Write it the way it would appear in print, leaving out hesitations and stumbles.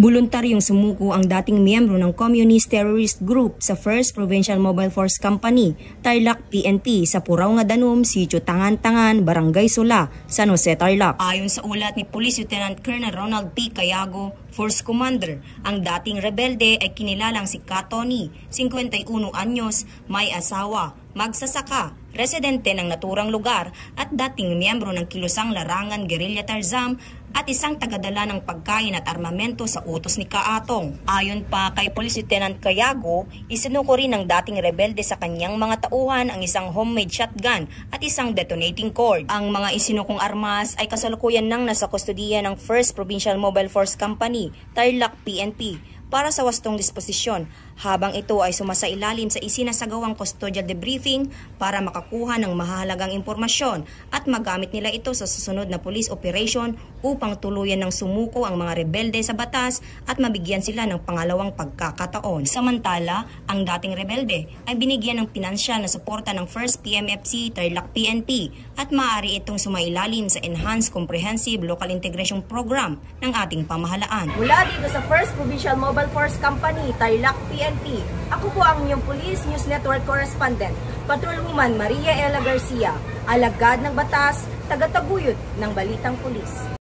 Voluntaryong sumuko ang dating miyembro ng Communist Terrorist Group sa 1st Provincial Mobile Force Company, Tarlac PNP sa Purao nga Danom, Sitio Tangan-Tangan, Barangay Sula, San Jose, Tarlac. Ayon sa ulat ni Police Lieutenant Colonel Ronald P. Cayago, Force Commander, ang dating rebelde ay kinilalang si Katoni, 51 anyos, may asawa, magsasaka, residente ng naturang lugar at dating miyembro ng Kilusang Larangan Guerrilla Tarzam at isang tagadala ng pagkain at armamento sa utos ni Kaatong. Ayon pa kay Police Lieutenant Cayago, isinuko rin ng dating rebelde sa kanyang mga tauhan ang isang homemade shotgun at isang detonating cord. Ang mga isinukong armas ay kasalukuyan nang nasa kustodiya ng 1st Provincial Mobile Force Company, Tarlac PNP, para sa wastong disposisyon, habang ito ay sumasailalim sa isinasagawang custodial debriefing para makakuha ng mahalagang impormasyon at magamit nila ito sa susunod na police operation upang tuluyan ng sumuko ang mga rebelde sa batas at mabigyan sila ng pangalawang pagkakataon. Samantala, ang dating rebelde ay binigyan ng pinansyal na suporta ng 1st PMFC Tarlac PNP at maaari itong sumailalim sa Enhanced Comprehensive Local Integration Program ng ating pamahalaan. Mula dito sa 1st Provincial Mobile Force Company, Tarlac PNP, ako po ang inyong Police News Network Correspondent, Patrolwoman Maria Ella Garcia, alagad ng batas, tagataguyod ng Balitang Pulis.